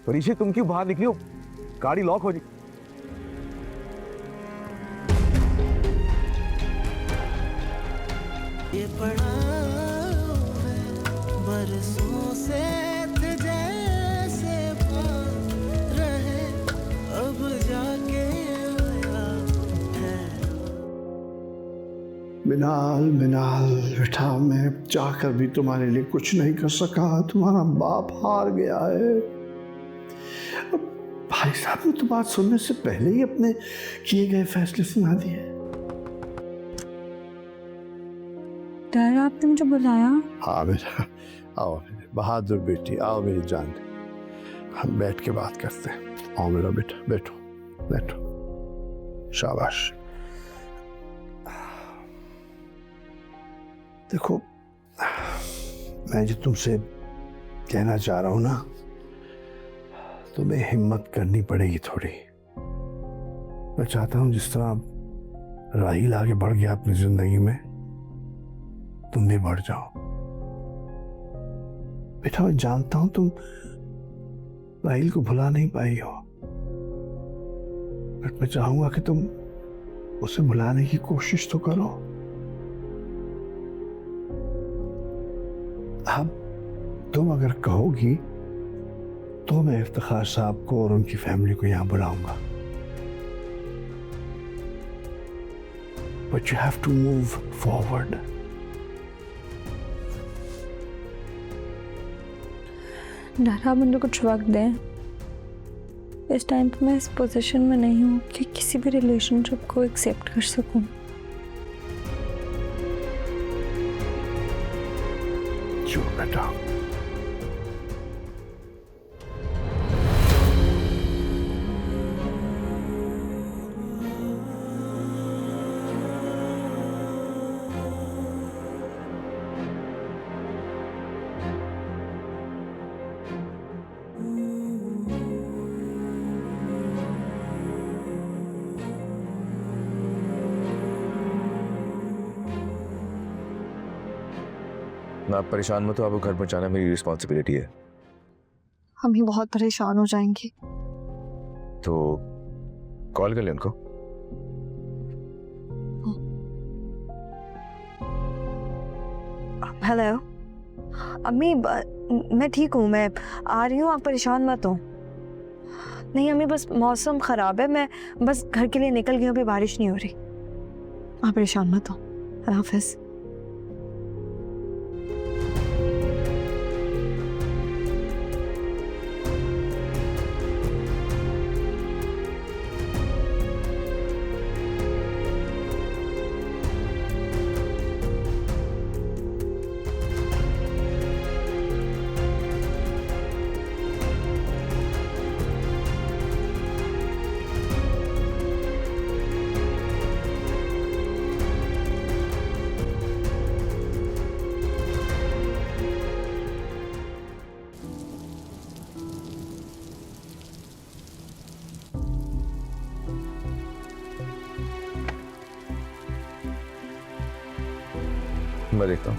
ऋषि तुम क्यों बाहर निकली हो? गाड़ी लॉक हो जी। ये पड़ा बरसों से थे जैसे पास रहे, अब जाके आया है। मिनाल मिनाल बेटा, मैं चाहकर भी तुम्हारे लिए कुछ नहीं कर सका। तुम्हारा बाप हार गया है। भाई साहब ने तो बात सुनने से पहले ही अपने किए गए फैसले सुना दिए। डर आपने मुझे बुलाया? हाँ बेटा, आओ मेरे बहादुर बेटी, आओ मेरी जान, हम बैठ के बात करते हैं। आओ मेरा बेटा, बैठो बैठो, शाबाश। देखो, मैं जो तुमसे कहना चाह रहा हूं ना, तुम्हें हिम्मत करनी पड़ेगी थोड़ी। मैं चाहता हूं जिस तरह राहिल आगे बढ़ गया अपनी जिंदगी में, तुम भी बढ़ जाओ। बेटा, मैं जानता हूं तुम राहिल को भुला नहीं पाई हो, बट मैं चाहूंगा कि तुम उसे भुलाने की कोशिश तो करो। अब तुम अगर कहोगी तो मैं इफ्तिखार साहब को और उनकी फैमिली को यहां बुलाऊंगा, but you have to move forward. डर आप मुझे कुछ वक्त दें। इस टाइम पे मैं इस पोजीशन में नहीं हूँ कि किसी भी रिलेशनशिप को एक्सेप्ट कर सकूं। जो बेटा, ना आप परेशान मत हो, आपको घर पहुंचाना मेरी रिस्पॉन्सिबिलिटी है। हम ही बहुत परेशान हो जाएंगे। तो कॉल कर ले उनको। हेलो अम्मी, मैं ठीक हूँ, मैं आ रही हूँ, आप परेशान मत हो। नहीं अम्मी, बस मौसम ख़राब है, मैं बस घर के लिए निकल गई हूँ, अभी बारिश नहीं हो रही। आप परेशान मत हो। अल्लाह हाफ़िज़। मैं देखता हूँ।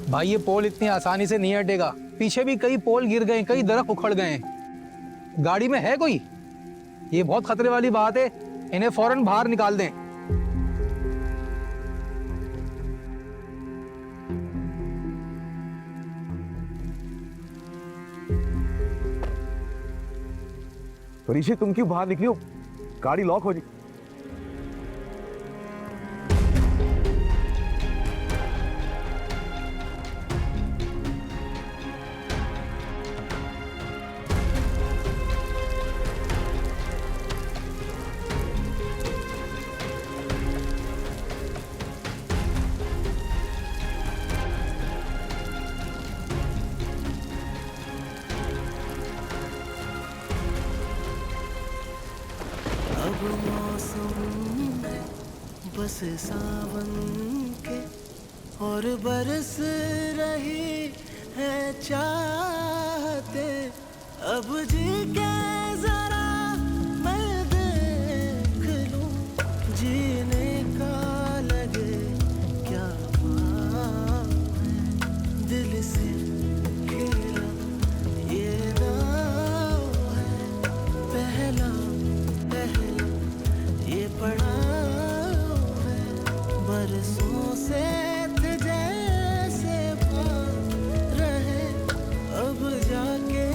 भाई ये पोल इतनी आसानी से नहीं हटेगा। पीछे भी कई पोल गिर गए, कई दरख्त उखड़ गए। गाड़ी में है कोई? ये बहुत खतरे वाली बात है, इन्हें फौरन बाहर निकाल दें। ऋषि तुम क्यों बाहर निकली हो? गाड़ी लॉक हो जी। अब बस सावन के और बरस रही है चाहते, अब जी के जरा मैं देख लूं, जीने का लगे क्या पाँव है, दिल से खेला ये दाव है, पहला पहला ये पड़ाव है, बरसों से थे जैसे पास रहे, अब जाके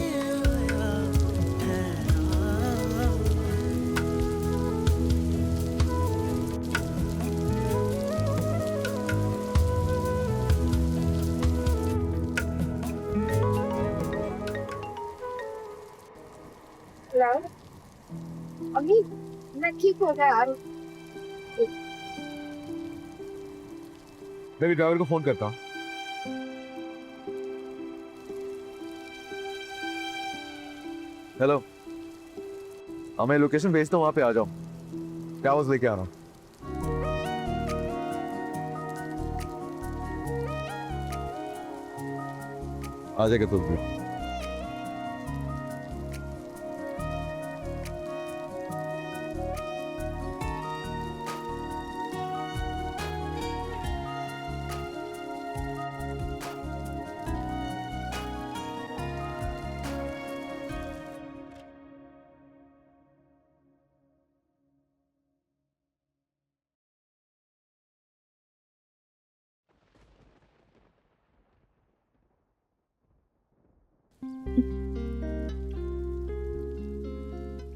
आया ठहराव है। हेलो अभी मैं ठीक हो गया यार। मैं भी ड्राइवर को फोन करता हूँ। हेलो, मैं लोकेशन भेजता हूँ, वहां पे आ जाओ। क्या आवाज लेके आ रहा हूँ। आ जाएगा तुम भी।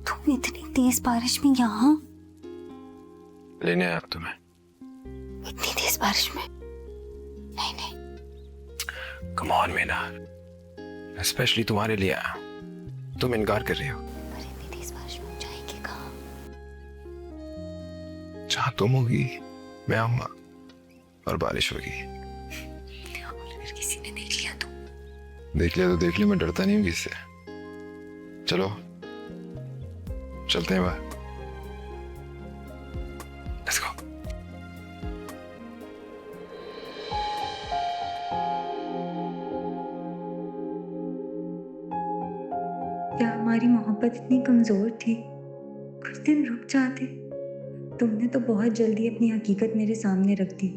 तुम इतनी तेज बारिश में यहाँ? लेने आया तुम्हें। इतनी तेज बारिश में? नहीं नहीं। कम ऑन मीना, स्पेशली तुम्हारे लिए आया। तुम इनकार कर रही हो। पर इतनी तेज बारिश में जाएंगे कहाँ? जहाँ तुम होगी मैं आऊंगा और बारिश होगी। अगर किसी ने देख लिया तो? देख लिया तो देख लिया, मैं डरता नहीं हूँ किससे। चलो चलते हैं बाहर। Let's go. क्या हमारी मोहब्बत इतनी कमजोर थी? कुछ दिन रुक जाते। तुमने तो बहुत जल्दी अपनी हकीकत मेरे सामने रख दी।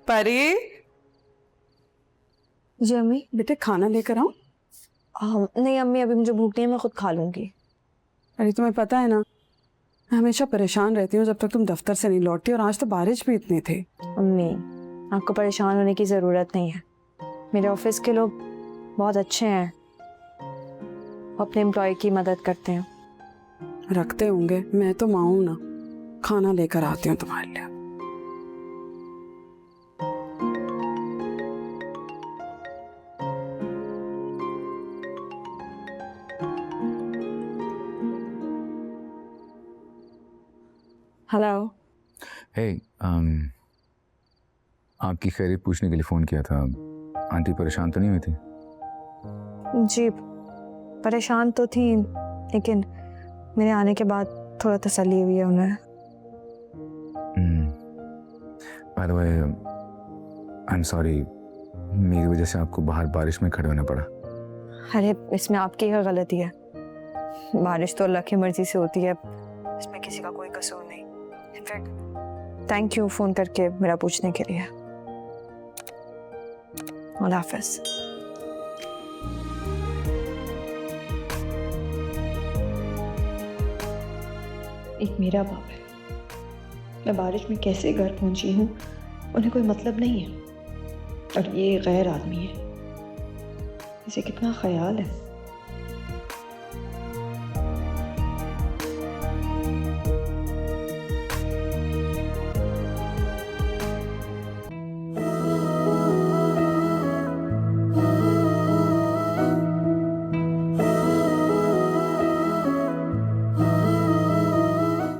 परी, जी अम्मी। बेटे खाना लेकर आऊं? नहीं अम्मी, अभी मुझे भूख नहीं है, मैं खुद खा लूंगी। अरे तुम्हें पता है ना, मैं हमेशा परेशान रहती हूँ जब तक तुम दफ्तर से नहीं लौटती, और आज तो बारिश भी इतनी थी। अम्मी आपको परेशान होने की ज़रूरत नहीं है, मेरे ऑफिस के लोग बहुत अच्छे हैं, वो अपने एम्प्लॉय की मदद करते हैं। रखते होंगे, मैं तो माँ हूं ना। खाना लेकर आती हूँ तुम्हारे लिए। हेलो। हे, आपकी खैरियत पूछने के लिए फ़ोन किया था। आंटी परेशान तो नहीं हुई थी? जी परेशान तो थी, लेकिन मेरे आने के बाद थोड़ा तसल्ली हुई है उन्हें। By the way, I am sorry, मेरी वजह से आपको बाहर बारिश में खड़े होना पड़ा। अरे इसमें आपकी क्या गलती है? बारिश तो अल्लाह की मर्जी से होती है, इसमें किसी का कोई कसूर नहीं। इनफैक्ट थैंक यू फ़ोन करके मेरा पूछने के लिए। अल्लाह हाफ़िज़। एक मेरा बाप है, मैं बारिश में कैसे घर पहुंची हूँ उन्हें कोई मतलब नहीं है, और ये गैर आदमी है, इसे कितना ख्याल है।